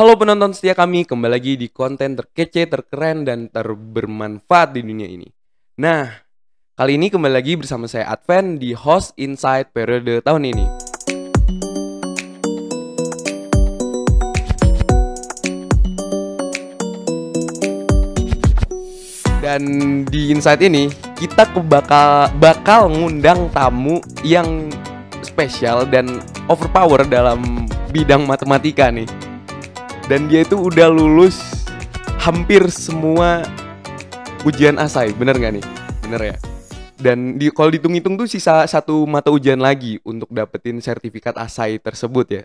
Halo penonton setia kami, kembali lagi di konten terkece, terkeren, dan terbermanfaat di dunia ini. Nah, kali ini kembali lagi bersama saya Adven di Host Insight periode tahun ini. Dan di Insight ini, kita bakal ngundang tamu yang spesial dan overpower dalam bidang matematika nih. Dan dia itu udah lulus hampir semua ujian ASAI, bener gak nih? Bener ya? Dan kalau dihitung-hitung tuh sisa satu mata ujian lagi untuk dapetin sertifikat ASAI tersebut ya.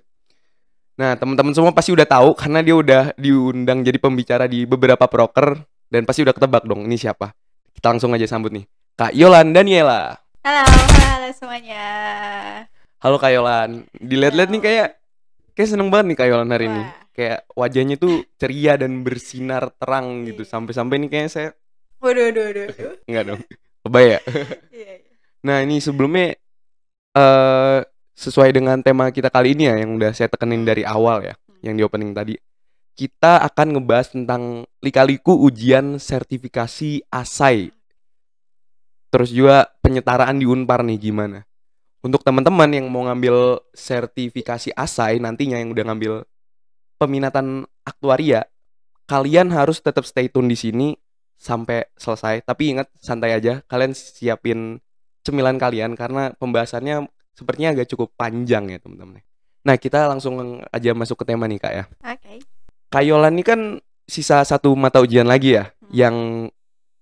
Nah, teman-teman semua pasti udah tahu karena dia udah diundang jadi pembicara di beberapa proker. Dan pasti udah ketebak dong ini siapa. Kita langsung aja sambut nih, Kak Yolan Daniela. Halo semuanya. Halo Kak Yolan. Dilihat-lihat nih kayak seneng banget nih Kak Yolan hari ini. Kayak wajahnya tuh ceria dan bersinar terang gitu. Sampai-sampai nih kayaknya saya Waduh. Enggak dong, lebay ya. Iya. Nah ini sebelumnya sesuai dengan tema kita kali ini ya, yang udah saya tekenin dari awal ya, yang di opening tadi. Kita akan ngebahas tentang lika-liku ujian sertifikasi ASAI. Terus juga penyetaraan di Unpar nih gimana. Untuk teman-teman yang mau ngambil sertifikasi ASAI nantinya, yang udah ngambil peminatan aktuaria, kalian harus tetap stay tune di sini sampai selesai. Tapi ingat, santai aja, kalian siapin cemilan kalian karena pembahasannya sepertinya agak cukup panjang ya teman-teman. Nah, kita langsung aja masuk ke tema nih Kak ya. Oke. Kak Yolan ini kan sisa satu mata ujian lagi ya, yang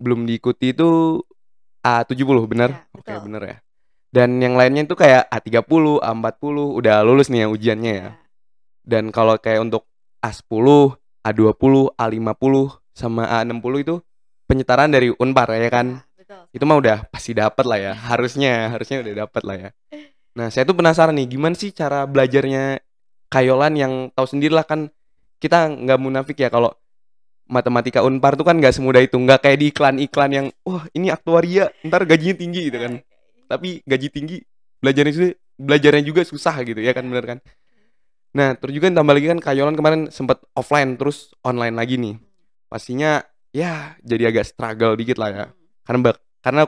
belum diikuti itu A70, bener? Ya, Oke, bener ya. Dan yang lainnya itu kayak A30, A40, udah lulus nih ya ujiannya ya. Dan kalau kayak untuk A10, A20, A50, sama A60 itu penyetaraan dari Unpar ya kan? Ya, betul. Itu mah udah pasti dapat lah ya, harusnya udah dapat lah ya. Nah, saya tuh penasaran nih, gimana sih cara belajarnya Kak Yolan, yang tahu sendiri lah kan, kita nggak munafik ya kalau matematika Unpar tuh kan nggak semudah itu, nggak kayak di iklan-iklan yang wah ini aktuaria ntar gajinya tinggi gitu kan. Tapi gaji tinggi belajarnya juga susah gitu ya kan, bener kan. Nah terus juga tambah lagi kan Kak Yolan kemarin sempet offline terus online lagi nih, pastinya ya jadi agak struggle dikit lah ya, karena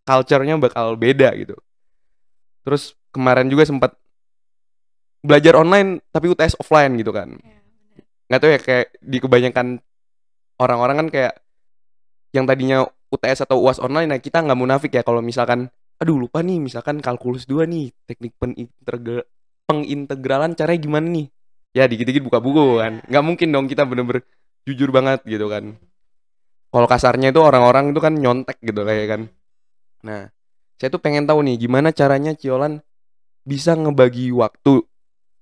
culture-nya bakal beda gitu. Terus kemarin juga sempat belajar online tapi UTS offline gitu kan. Nggak tahu ya, kayak di kebanyakan orang-orang kan kayak yang tadinya UTS atau UAS online. Nah kita nggak munafik ya kalau misalkan aduh lupa nih, misalkan kalkulus 2 nih, teknik pengintegralan caranya gimana nih, ya dikit-dikit buka buku kan. Nggak mungkin dong kita bener-bener jujur banget gitu kan. Kalau kasarnya itu orang-orang itu kan nyontek gitu kayak kan. Nah saya tuh pengen tahu nih gimana caranya Ciolan bisa ngebagi waktu.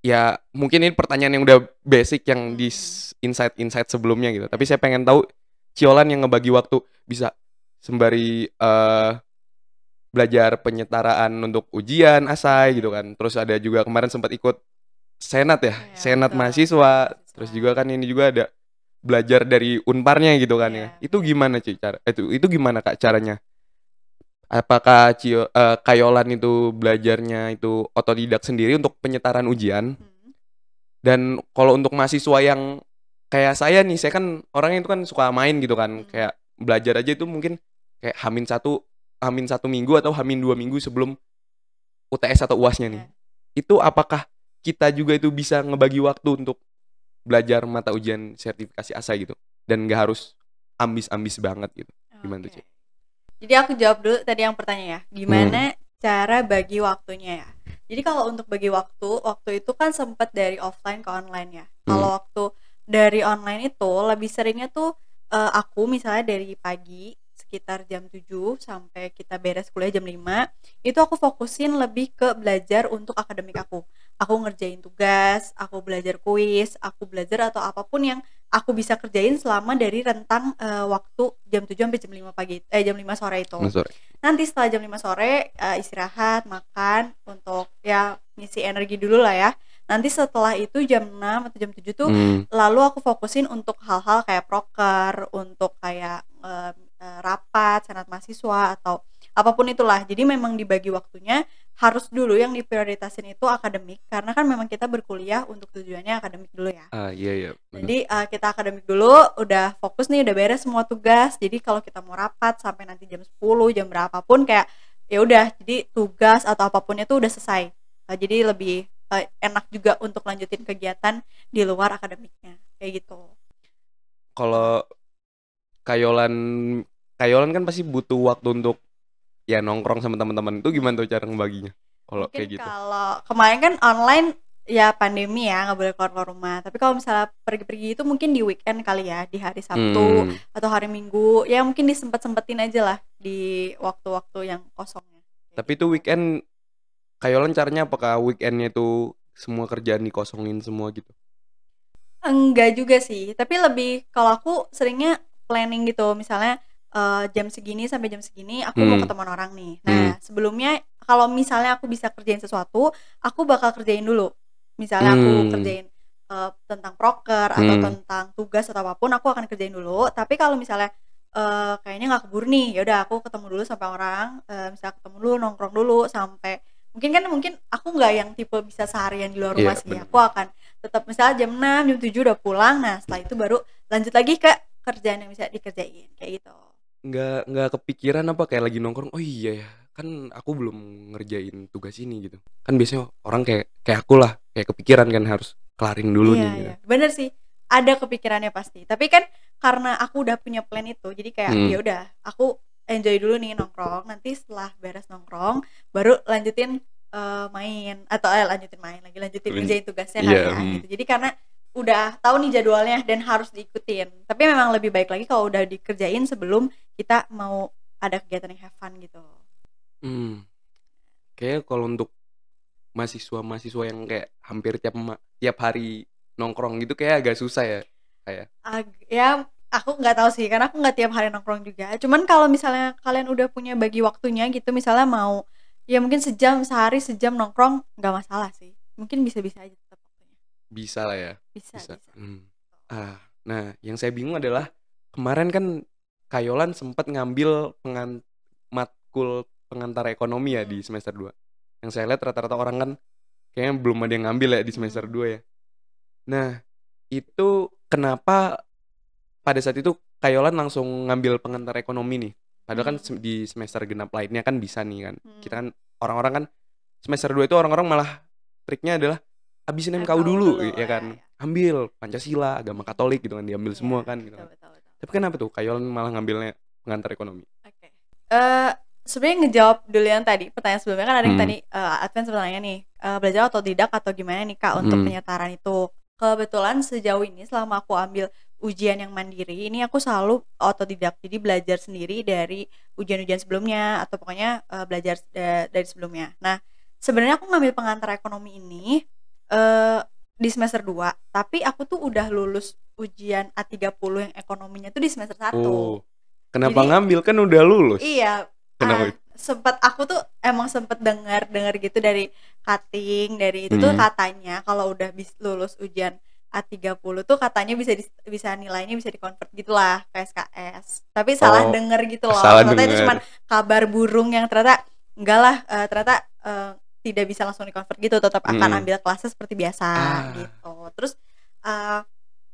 Ya mungkin ini pertanyaan yang udah basic yang di insight sebelumnya gitu. Tapi saya pengen tahu Ciolan yang ngebagi waktu bisa sembari belajar penyetaraan untuk ujian ASAI gitu kan. Terus ada juga kemarin sempat ikut senat ya, senat mahasiswa. Terus juga kan ini juga ada belajar dari Unparnya gitu kan ya. Itu gimana Ci cara itu gimana Kak caranya? Apakah Kak Yolan itu belajarnya itu otodidak sendiri untuk penyetaraan ujian? Dan kalau untuk mahasiswa yang kayak saya nih, saya kan orangnya itu kan suka main gitu kan. Kayak belajar aja itu mungkin kayak Hamin satu minggu atau Hamin 2 minggu sebelum UTS atau UASnya nih. Itu apakah kita juga itu bisa ngebagi waktu untuk belajar mata ujian sertifikasi ASAI gitu? Dan gak harus ambis-ambis banget gitu. Gimana tuh Cik? Jadi aku jawab dulu tadi yang pertanyaan ya, gimana cara bagi waktunya ya. Jadi kalau untuk bagi waktu itu kan sempat dari offline ke online ya. Kalau waktu dari online itu lebih seringnya tuh aku misalnya dari pagi sekitar jam 7 sampai kita beres kuliah jam 5, itu aku fokusin lebih ke belajar untuk akademik aku. Aku ngerjain tugas, aku belajar kuis, aku belajar atau apapun yang aku bisa kerjain selama dari rentang waktu jam 7 sampai jam 5 pagi, jam 5 sore itu. Nanti setelah jam 5 sore istirahat, makan untuk ya ngisi energi dulu lah ya. Nanti setelah itu jam 6 atau jam 7 tuh lalu aku fokusin untuk hal-hal kayak proker, untuk kayak rapat, senat mahasiswa atau apapun itulah. Jadi memang dibagi waktunya harus dulu yang diprioritasin itu akademik, karena kan memang kita berkuliah untuk tujuannya akademik dulu ya. Iya iya. Benar. Jadi kita akademik dulu, udah fokus nih, udah beres semua tugas. Jadi kalau kita mau rapat sampai nanti jam 10, jam berapapun kayak ya udah, jadi tugas atau apapun itu udah selesai. Jadi lebih enak juga untuk lanjutin kegiatan di luar akademiknya kayak gitu. Kalau kayolan kan pasti butuh waktu untuk ya nongkrong sama teman-teman. Itu gimana tuh cara ngebaginya? Kalau kayak gitu. Kalau kemarin kan online ya pandemi ya, nggak boleh keluar rumah. Tapi kalau misalnya pergi-pergi itu mungkin di weekend kali ya, di hari Sabtu atau hari Minggu, ya mungkin disempet-sempetin aja lah di waktu-waktu yang kosongnya. Tapi itu weekend kayolan caranya apakah weekendnya itu semua kerjaan dikosongin semua gitu? Enggak juga sih, tapi lebih kalau aku seringnya planning gitu, misalnya jam segini sampai jam segini aku mau ketemuan orang nih. Nah sebelumnya kalau misalnya aku bisa kerjain sesuatu, aku bakal kerjain dulu. Misalnya aku kerjain tentang proker atau tentang tugas atau apapun, aku akan kerjain dulu. Tapi kalau misalnya kayaknya nggak keburu nih, ya udah aku ketemu dulu sampai orang, misalnya ketemu dulu, nongkrong dulu sampai mungkin aku nggak yang tipe bisa seharian di luar rumah sih. Aku akan tetap misalnya jam 6, jam 7 udah pulang. Nah setelah itu baru lanjut lagi ke kerjaan yang bisa dikerjain kayak gitu. Nggak kepikiran apa kayak lagi nongkrong, oh iya ya kan aku belum ngerjain tugas ini gitu. Kan biasanya orang kayak aku lah, kayak kepikiran kan harus kelarin dulu nih gitu. Iya. Bener sih, ada kepikirannya pasti. Tapi kan karena aku udah punya plan itu, jadi kayak ya udah aku enjoy dulu nih nongkrong. Nanti setelah beres nongkrong baru lanjutin main atau lanjutin kerjain tugasnya kan ya gitu. Jadi karena udah tahu nih jadwalnya dan harus diikutin. Tapi memang lebih baik lagi kalau udah dikerjain sebelum kita mau ada kegiatan yang have fun gitu. Kayak kalau untuk mahasiswa yang kayak hampir tiap hari nongkrong gitu kayak agak susah ya kayak. Ya aku nggak tahu sih, karena aku nggak tiap hari nongkrong juga. Cuman kalau misalnya kalian udah punya bagi waktunya gitu, misalnya mau ya mungkin sehari sejam nongkrong nggak masalah sih. Mungkin bisa-bisa aja tetap waktunya. Bisa lah ya. Bisa. Nah yang saya bingung adalah kemarin kan kayolan sempat ngambil matkul pengantar ekonomi ya di semester 2. Yang saya lihat rata-rata orang kan kayaknya belum ada yang ngambil ya di semester 2 ya. Nah itu kenapa pada saat itu kayolan langsung ngambil pengantar ekonomi nih? Padahal kan di semester genap lainnya kan bisa nih kan. Kita kan orang-orang kan semester 2 itu orang-orang malah triknya adalah habisin MKU dulu ya kan. Ambil Pancasila, agama Katolik gitu kan, diambil semua kan gitu. Betul. Tapi kenapa tuh kayolan malah ngambilnya pengantar ekonomi? Oke. Sebenarnya ngejawab dulu yang tadi pertanyaan sebelumnya kan ada yang tadi Advance bertanya nih, belajar otodidak atau gimana nih Kak untuk penyetaraan itu. Kebetulan sejauh ini selama aku ambil ujian yang mandiri ini aku selalu otodidak, jadi belajar sendiri dari ujian-ujian sebelumnya atau pokoknya belajar dari sebelumnya. Nah sebenarnya aku ngambil pengantar ekonomi ini di semester 2, tapi aku tuh udah lulus ujian A30 yang ekonominya tuh di semester 1. Kenapa jadi, ngambil kan udah lulus? Iya. Aku tuh emang sempet dengar gitu dari cutting dari itu tuh katanya kalau udah lulus ujian A30 tuh katanya bisa nilainya bisa dikonvert gitulah ke SKS. Tapi salah denger gitu loh. Ternyata itu cuma kabar burung yang ternyata enggak lah, ternyata tidak bisa langsung dikonvert gitu, tetap akan ambil kelasnya seperti biasa gitu. Terus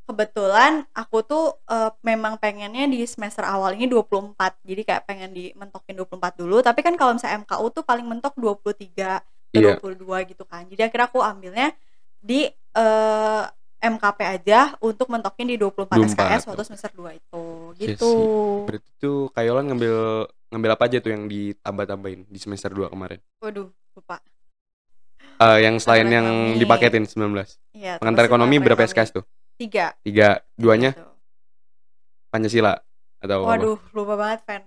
kebetulan aku tuh memang pengennya di semester awal ini 24. Jadi kayak pengen dimentokin 24 dulu, tapi kan kalau misalnya MKU tuh paling mentok 23 atau 22 gitu kan. Jadi akhirnya aku ambilnya di MKP aja untuk mentokin di 24 SKS waktu semester 2 itu gitu. Berarti tuh kayolan ngambil apa aja tuh yang ditambah-tambahin di semester 2 kemarin? Waduh, lupa. Yang selain yang dipaketin 19. Iya, pengantar ekonomi berapa SKS tuh? 3. Duanya? Pancasila atau waduh, apa? Lupa banget, Fan.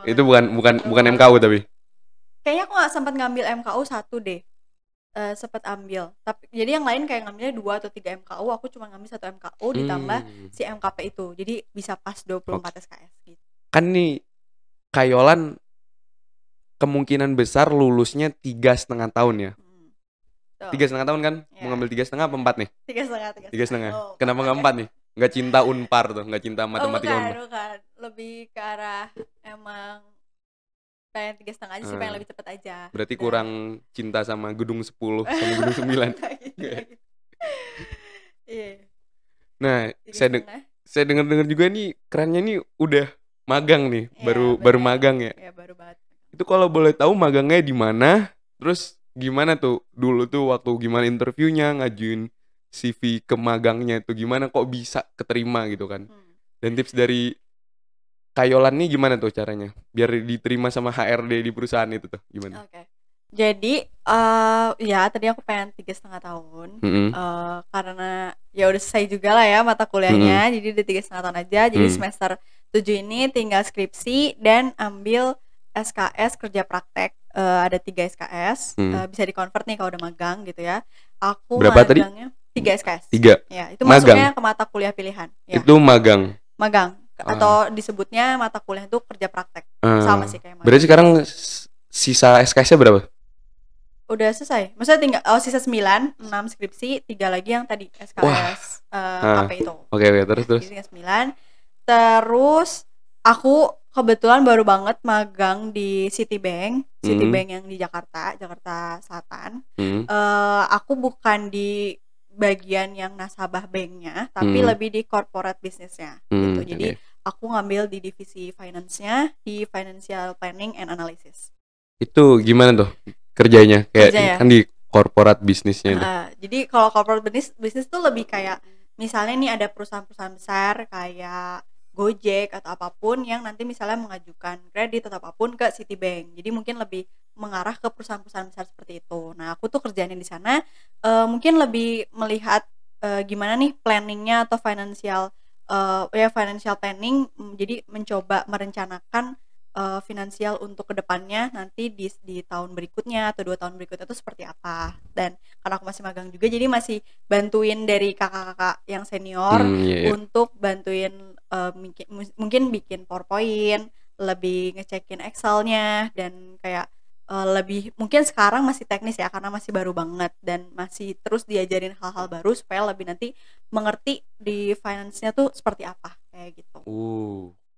Itu bukan MKU tapi. Kayaknya aku nggak sempat ngambil MKU 1 deh. Sempat ambil. Tapi jadi yang lain kayak ngambilnya 2 atau 3 MKU, aku cuma ngambil 1 MKU ditambah si MKP itu. Jadi bisa pas 24 SKS gitu. Kan nih kayolan kemungkinan besar lulusnya 3,5 tahun ya. 3,5 tahun kan? Mau ngambil 3,5 apa 4 nih? 3,5. Kenapa nggak 4 nih? Nggak cinta Unpar tuh, nggak cinta matematika Unpar. Bukan. Lebih ke arah emang pengen 3,5 aja sih, pengen lebih cepet aja. Berarti kurang cinta sama gedung 10 sama gedung 9. Iya. Nah, 3,5. saya dengar juga nih kerennya nih udah magang nih, Iya, baru bener. magang ya. Iya, baru banget. Itu kalau boleh tahu magangnya di mana? Terus gimana tuh dulu tuh waktu gimana interviewnya, ngajuin CV ke magangnya itu gimana kok bisa keterima gitu kan? Dan tips dari Kayolan nih gimana tuh caranya biar diterima sama HRD di perusahaan itu tuh gimana? Oke. Jadi ya tadi aku pengen 3,5 tahun. Karena ya udah selesai juga lah ya mata kuliahnya. Jadi udah 3,5 tahun aja. Jadi semester 7 ini tinggal skripsi dan ambil SKS kerja praktek. Ada 3 SKS. Bisa di-convert nih kalau udah magang gitu ya. Aku Berapa tadi? magangnya 3 SKS. 3. Ya, itu Magang. masuknya ke mata kuliah pilihan. Ya. Itu magang. Magang atau disebutnya mata kuliah itu kerja praktek. Sama sih kayak magang. Berarti sekarang sisa SKS-nya berapa? Udah selesai. Maksudnya tinggal sisa 9, 6 skripsi, 3 lagi yang tadi SKS apa itu. Oke, terus. Jadi 9. Terus aku kebetulan baru banget magang di Citibank yang di Jakarta Selatan. Aku bukan di bagian yang nasabah banknya, tapi lebih di corporate bisnisnya gitu. Jadi aku ngambil di divisi finance-nya, di financial planning and analysis. Itu gimana tuh kerjanya? Kayak kan di corporate bisnisnya itu. Jadi kalau corporate bisnis tuh lebih kayak misalnya nih ada perusahaan-perusahaan besar kayak Gojek atau apapun yang nanti misalnya mengajukan kredit atau apapun ke Citibank. Jadi mungkin lebih mengarah ke perusahaan-perusahaan besar seperti itu. Nah, aku tuh kerjanya di sana mungkin lebih melihat gimana nih planningnya atau financial planning. Jadi mencoba merencanakan finansial untuk kedepannya nanti di tahun berikutnya atau 2 tahun berikutnya itu seperti apa. Dan karena aku masih magang juga, jadi masih bantuin dari kakak-kakak yang senior untuk bantuin mungkin bikin PowerPoint, lebih ngecekin Excel-nya, dan kayak lebih mungkin sekarang masih teknis ya karena masih baru banget dan masih terus diajarin hal-hal baru supaya lebih nanti mengerti di finance-nya tuh seperti apa kayak gitu.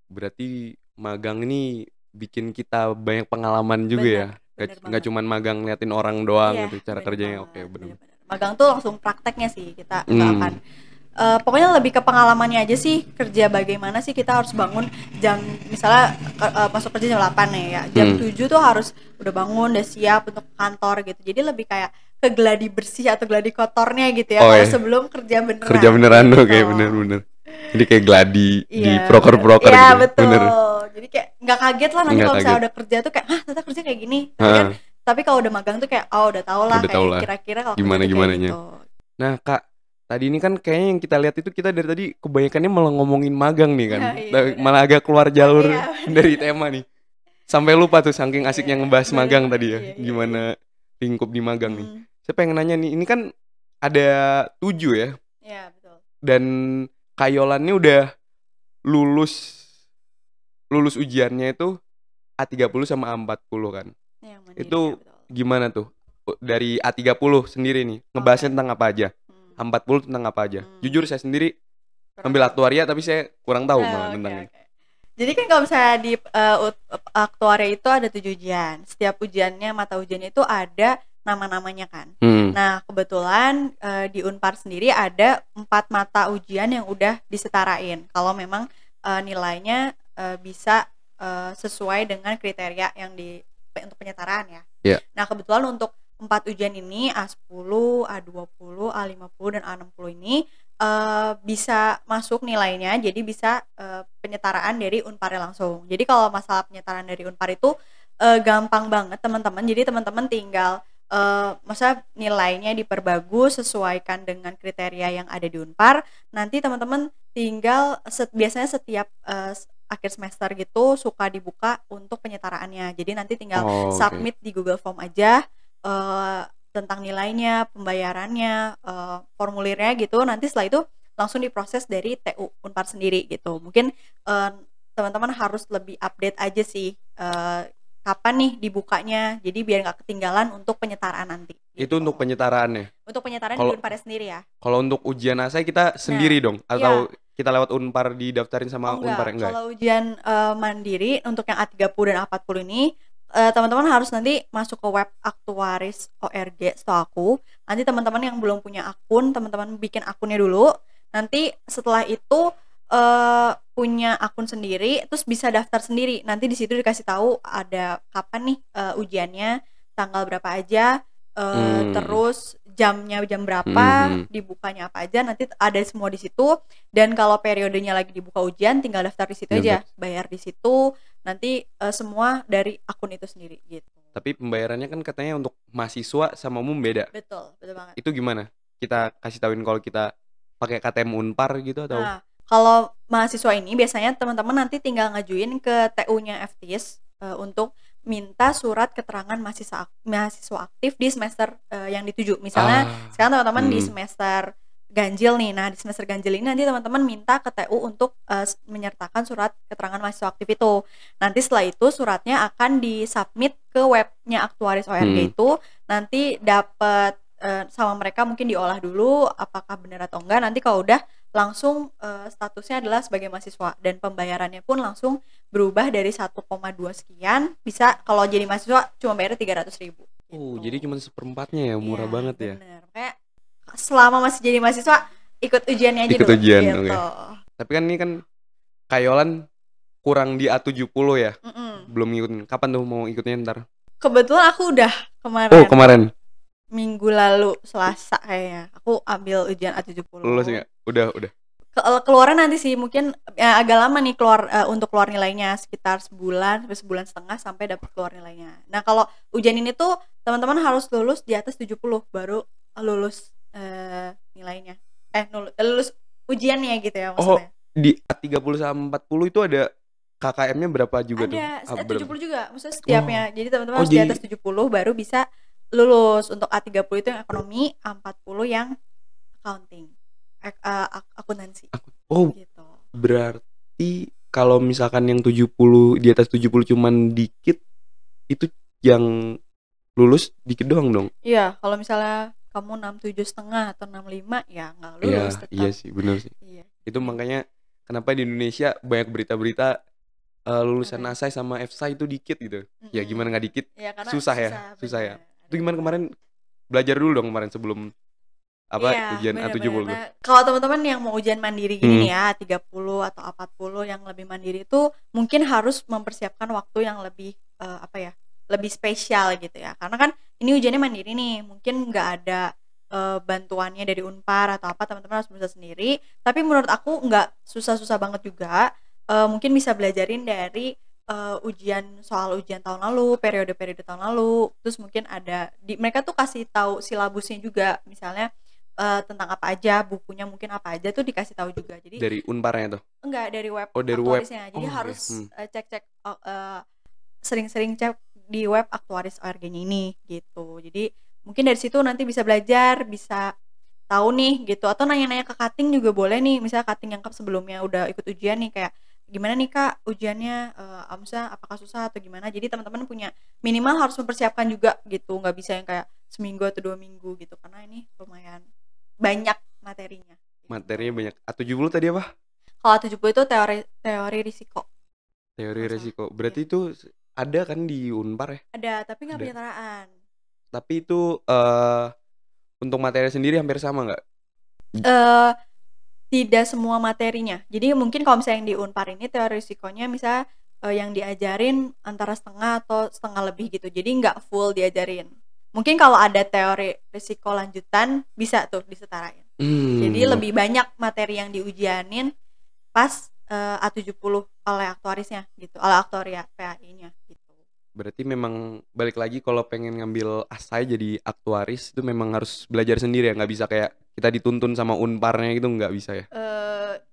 Berarti magang ini bikin kita banyak pengalaman juga ya. Nggak cuma magang ngeliatin orang doang gitu cara kerjanya. Oke, bener. Magang tuh langsung prakteknya sih, kita nggak akan pokoknya lebih ke pengalamannya aja sih, kerja bagaimana sih kita harus bangun jam misalnya masuk kerja jam 8 nih ya, jam 7 tuh harus udah bangun, udah siap untuk kantor gitu. Jadi lebih kayak ke geladi bersih atau geladi kotornya gitu ya kalau sebelum kerja beneran gitu. Kayak bener-bener jadi kayak gladi di proker-proker gitu. Betul. Bener. Jadi kayak nggak kaget lah nanti kalau misalnya udah kerja tuh kayak ternyata kerja kayak gini. Tapi kalau udah magang tuh kayak udah tau lah kayak kira-kira kalau gimana-gimananya gitu. Nah Kak, tadi ini kan kayaknya yang kita lihat itu kita dari tadi kebanyakannya malah ngomongin magang nih kan. Malah agak keluar jalur dari tema nih. Sampai lupa tuh saking asiknya ngebahas magang tadi ya. Gimana lingkup di magang nih. Saya pengen nanya nih, ini kan ada 7 ya. Iya, betul. Dan Kayolan ini udah lulus ujiannya itu A30 sama A40 kan. Itu gimana tuh? Dari A30 sendiri nih, ngebahasnya tentang apa aja? A40 tentang apa aja? Jujur saya sendiri ambil aktuaria tapi saya kurang tahu malah tentangnya. Jadi kan kalau misalnya di aktuaria itu ada 7 ujian. Setiap ujiannya, mata ujiannya itu ada nama-namanya kan. Nah kebetulan di Unpar sendiri ada 4 mata ujian yang udah disetarain. Kalau memang nilainya bisa sesuai dengan kriteria yang untuk penyetaraan ya. Nah kebetulan untuk 4 ujian ini A10, A20, A50 dan A60 ini bisa masuk nilainya, jadi bisa penyetaraan dari Unparnya langsung. Jadi kalau masalah penyetaraan dari Unpar itu gampang banget teman-teman. Jadi teman-teman tinggal masa nilainya diperbagus sesuaikan dengan kriteria yang ada di Unpar. Nanti teman-teman tinggal biasanya setiap akhir semester gitu suka dibuka untuk penyetaraannya. Jadi nanti tinggal submit di Google Form aja tentang nilainya, pembayarannya, formulirnya gitu. Nanti setelah itu langsung diproses dari TU Unpar sendiri gitu. Mungkin teman-teman harus lebih update aja sih kapan nih dibukanya, jadi biar nggak ketinggalan untuk penyetaraan nanti. Itu untuk penyetaraannya? Untuk penyetaraan di Unpar sendiri ya. Kalau untuk ujian ASAI kita sendiri dong? Atau kita lewat Unpar didaftarin sama Unpar? Enggak. Kalau ujian mandiri untuk yang A30 dan A40 ini teman-teman harus nanti masuk ke web Aktuaris ORG setahu aku. Nanti teman-teman yang belum punya akun, teman-teman bikin akunnya dulu. Nanti setelah itu punya akun sendiri, terus bisa daftar sendiri. Nanti di situ dikasih tahu ada kapan nih ujiannya, tanggal berapa aja, terus jamnya jam berapa, dibukanya apa aja, nanti ada semua di situ. Dan kalau periodenya lagi dibuka ujian, tinggal daftar di situ aja, bayar di situ. Nanti semua dari akun itu sendiri gitu. Tapi pembayarannya kan katanya untuk mahasiswa sama umum beda. Betul banget. Itu gimana? Kita kasih tauin kalau kita pakai KTM Unpar gitu atau? Nah, kalau mahasiswa ini biasanya teman-teman nanti tinggal ngajuin ke TU-nya FTIS untuk minta surat keterangan mahasiswa aktif di semester yang dituju. Misalnya sekarang teman-teman di semester ganjil nih. Nah, di semester ganjil ini nanti teman-teman minta ke TU untuk menyertakan surat keterangan mahasiswa aktif itu. Nanti setelah itu suratnya akan disubmit ke webnya Aktuaris ORG itu. Nanti dapat sama mereka mungkin diolah dulu apakah benar atau enggak. Nanti kalau udah langsung statusnya adalah sebagai mahasiswa dan pembayarannya pun langsung berubah dari 1,2 sekian, bisa kalau jadi mahasiswa cuma bayar 300.000 gitu. Jadi cuma seperempatnya ya, murah banget ya. Bener. Kayak selama masih jadi mahasiswa ikut ujiannya aja ikut dulu ujian, gitu. Tapi kan ini kan Kayolan kurang di A70 ya. Belum ngikutin. Kapan tuh mau ikutnya ntar? Kebetulan aku udah kemarin. Oh, kemarin. Minggu lalu Selasa kayaknya aku ambil ujian A70. Lulus nggak? Udah. Keluarnya nanti sih mungkin ya, agak lama nih keluar untuk keluar nilainya, sekitar sebulan setengah sampai dapat keluar nilainya. Nah, kalau ujian ini tuh teman-teman harus lulus di atas 70 baru lulus nilainya. Lulus ujiannya gitu ya maksudnya. Di A30 sama 40 itu ada KKM-nya berapa juga tuh? Ada 70 juga, maksudnya setiapnya. Jadi teman-teman harus di atas 70 baru bisa lulus. Untuk A30 itu yang ekonomi, A40 yang accounting, akuntansi. Gitu. Berarti kalau misalkan yang 70 di atas 70 cuman dikit, itu yang lulus dikit doang dong? Iya, kalau misalnya kamu 67,5 atau 65 ya nggak lulus tetap. Iya sih, benar sih. Iya. Itu makanya kenapa di Indonesia banyak berita-berita lulusan ASAI sama FSAI itu dikit gitu. Ya gimana nggak dikit? Ya, susah ya. Itu gimana kemarin belajar dulu dong kemarin sebelum ujian A70 tuh. Nah, kalau teman-teman yang mau ujian mandiri gini nih ya, 30 atau A40 yang lebih mandiri itu mungkin harus mempersiapkan waktu yang lebih lebih spesial gitu ya. Karena kan ini ujiannya mandiri nih, mungkin nggak ada bantuannya dari Unpar atau apa, teman-teman harus berusaha sendiri. Tapi menurut aku nggak susah-susah banget juga. Mungkin bisa belajarin dari soal ujian tahun lalu, periode-periode tahun lalu. Terus mungkin ada mereka tuh kasih tahu silabusnya juga, misalnya tentang apa aja, bukunya mungkin apa aja tuh dikasih tahu juga. Jadi dari Unparnya tuh? Enggak, dari web dari Aktuarisnya. web. Jadi harus cek sering-sering cek di web Aktuaris ORG-nya ini gitu. Jadi mungkin dari situ nanti bisa belajar, bisa tahu nih gitu. Atau nanya-nanya ke cutting juga boleh nih. Misalnya cutting yang sebelumnya udah ikut ujian nih, kayak gimana nih Kak ujiannya, misalnya apakah susah atau gimana. Jadi teman-teman punya minimal harus mempersiapkan juga gitu. Nggak bisa yang kayak seminggu atau 2 minggu gitu, karena ini lumayan banyak materinya. Materinya banyak. A70 tadi apa? Kalau A70 itu teori risiko. Teori risiko. Berarti itu ada kan di Unpar ya? Ada, tapi nggak penyetaraan. Tapi itu untuk materi sendiri hampir sama nggak? Tidak semua materinya. Jadi mungkin kalau misalnya yang di Unpar ini teori risikonya misalnya yang diajarin antara setengah atau setengah lebih gitu. Jadi nggak full diajarin. Mungkin kalau ada teori risiko lanjutan bisa tuh disetarain. Jadi lebih banyak materi yang diujianin pas A70 oleh aktuarisnya gitu, oleh aktuaria PAI-nya gitu. Berarti memang balik lagi kalau pengen ngambil ASAI jadi aktuaris itu memang harus belajar sendiri ya, nggak bisa kayak kita dituntun sama Unparnya gitu, nggak bisa ya?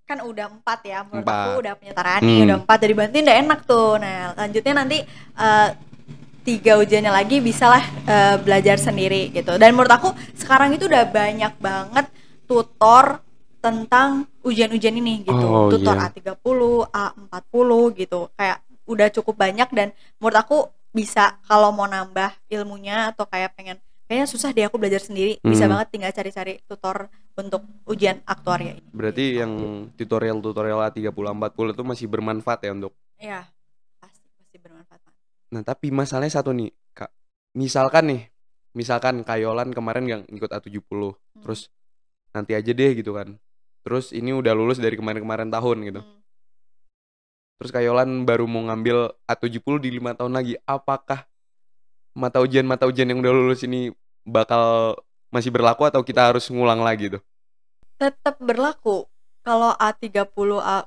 Kan udah 4 ya, menurut aku udah penyetaraan nih, udah 4 jadi bantuin udah enak tuh. Nah lanjutnya nanti 3 ujiannya lagi bisalah belajar sendiri gitu. Dan menurut aku sekarang itu udah banyak banget tutor tentang ujian-ujian ini gitu. Tutor A30, A40 gitu. Kayak udah cukup banyak dan menurut aku bisa kalau mau nambah ilmunya atau kayaknya susah deh aku belajar sendiri, bisa banget tinggal cari-cari tutor untuk ujian aktuaria ini. Berarti gitu. Yang tutorial A30, A40 itu masih bermanfaat ya untuk? Iya, pasti bermanfaat. Nah, tapi masalahnya satu nih, Kak. Misalkan Kayolan kemarin yang ikut A70, terus nanti aja deh gitu kan. Terus ini udah lulus dari kemarin-kemarin tahun gitu. Terus Kayolan baru mau ngambil A70 di 5 tahun lagi. Apakah mata ujian yang udah lulus ini bakal masih berlaku atau kita harus ngulang lagi tuh? Tetap berlaku. Kalau A30,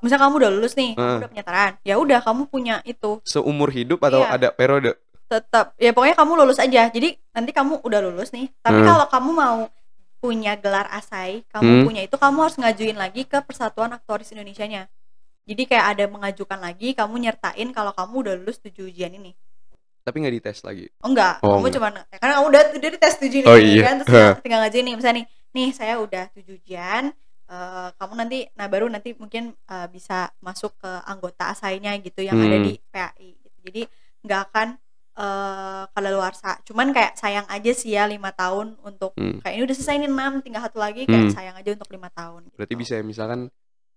misal kamu udah lulus nih, kamu udah penyetaraan, ya udah kamu punya itu. Seumur hidup atau Iya. ada periode? Tetap, ya pokoknya kamu lulus aja. Jadi nanti kamu udah lulus nih. Tapi kalau kamu mau punya gelar asai, kamu punya itu, kamu harus ngajuin lagi ke Persatuan Aktuaris Indonesianya. Jadi kayak ada mengajukan lagi, kamu nyertain kalau kamu udah lulus 7 ujian ini. Tapi nggak dites lagi? Oh enggak, Oh, kamu enggak. cuman karena kamu udah tes 7 nih, Oh, iya. kan, terus tinggal ngajuin nih, misalnya nih saya udah 7 ujian, kamu nanti, baru nanti mungkin bisa masuk ke anggota asainya gitu yang ada di PAI gitu. Jadi nggak akan kadaluarsa. Cuman kayak sayang aja sih ya 5 tahun untuk kayak ini udah selesai nih 6, tinggal 1 lagi, kayak sayang aja untuk 5 tahun gitu. Berarti bisa ya, misalkan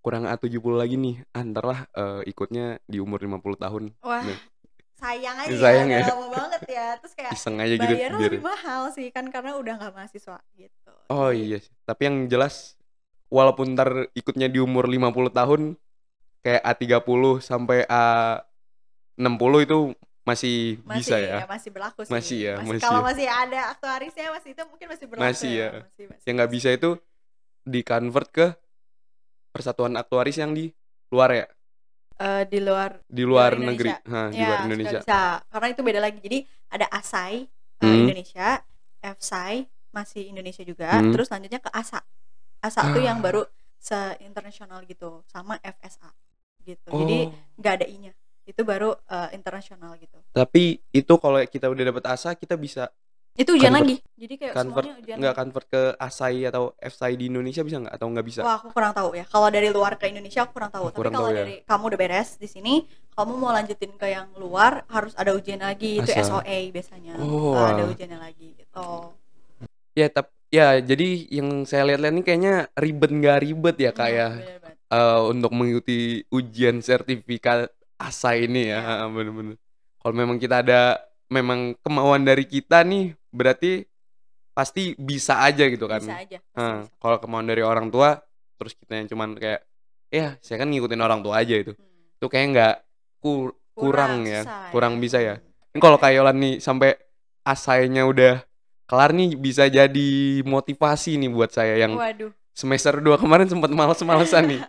kurang A70 lagi nih, antarlah ikutnya di umur 50 tahun. Wah, Nah, sayang aja sayang ya, ya. lama banget ya. Terus kayak Iseng aja gitu bayarnya biar. lebih mahal sih kan karena udah nggak mahasiswa gitu. Oh iya sih. Tapi yang jelas walaupun ntar ikutnya di umur 50 tahun kayak A30 sampai A60 itu masih bisa ya. Masih berlaku sih. Masih ya, masih Kalau ya. masih ada aktuarisnya masih itu mungkin masih berlaku. Masih ya. Masih Yang nggak bisa itu di-convert ke Persatuan Aktuaris yang di luar ya. Di luar negeri. Indonesia. Di luar Ya, Indonesia. sudah bisa. Karena itu beda lagi. Jadi ada ASAI Indonesia, FSAI masih Indonesia juga, terus lanjutnya ke ASA. ASA tuh yang baru se-internasional gitu, sama FSA gitu. Jadi nggak ada I-nya. Itu baru internasional gitu. Tapi itu kalau kita udah dapet ASA kita bisa Itu ujian convert, lagi. Jadi kayak semuanya ujian. Nggak convert ke ASAI atau FSAI di Indonesia bisa nggak? Atau nggak bisa? Wah, aku kurang tahu ya. Kalau dari luar ke Indonesia aku kurang tahu. Tapi kalau dari kamu udah beres di sini, kamu mau lanjutin ke yang luar harus ada ujian lagi. Itu SOA biasanya. Ada ujiannya lagi gitu. Ya, jadi yang saya lihat-lihat ini kayaknya nggak ribet ya kayak untuk mengikuti ujian sertifikat ASA ini ya. Bener-bener. Kalau memang kita ada memang kemauan dari kita nih, berarti pasti bisa aja gitu kan. Bisa aja. Kalau kemauan dari orang tua, terus kita yang cuman kayak, ya saya kan ngikutin orang tua aja itu. Itu kayaknya nggak kurang ya, kurang bisa ya. Ini kalau Kayolan nih sampai asainya udah kelar nih, bisa jadi motivasi nih buat saya yang semester 2 kemarin sempat males-malesan nih.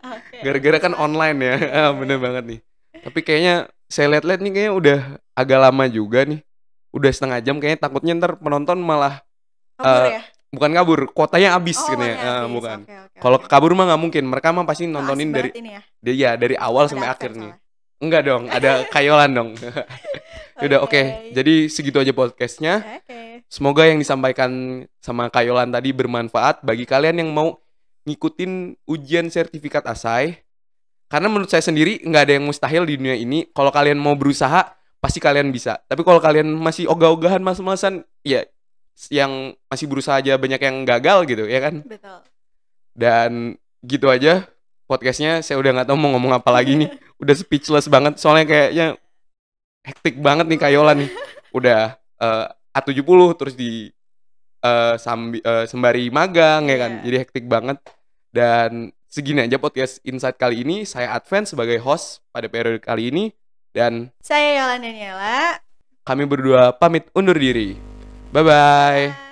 Gara-gara kan online ya. Bener banget nih. Tapi kayaknya saya lihat-lihat nih kayaknya udah agak lama juga nih. Udah setengah jam, kayaknya takutnya ntar penonton malah kabur ya? Bukan kabur, kuotanya habis kan ya. Bukan. Kalau kabur mah nggak mungkin. Mereka mah pasti nontonin dari awal sampai akhir nih. Enggak dong, ada Kayolan dong. Udah oke. Jadi segitu aja podcastnya. Semoga yang disampaikan sama Kayolan tadi bermanfaat bagi kalian yang mau ngikutin ujian sertifikat ASAI. Karena menurut saya sendiri nggak ada yang mustahil di dunia ini. Kalau kalian mau berusaha, pasti kalian bisa. Tapi kalau kalian masih ogah-ogahan, males-malesan, ya yang masih berusaha aja banyak yang gagal gitu ya kan. Betul. Dan gitu aja podcastnya. Saya udah nggak tahu mau ngomong apa lagi nih. Udah speechless banget soalnya kayaknya hektik banget nih Kayolan nih. Udah A70 terus di sembari magang ya kan. Jadi hektik banget. Dan segini aja podcast Insight kali ini. Saya Advent sebagai host pada periode kali ini. Dan saya Yolan Daniela. Kami berdua pamit undur diri. Bye-bye.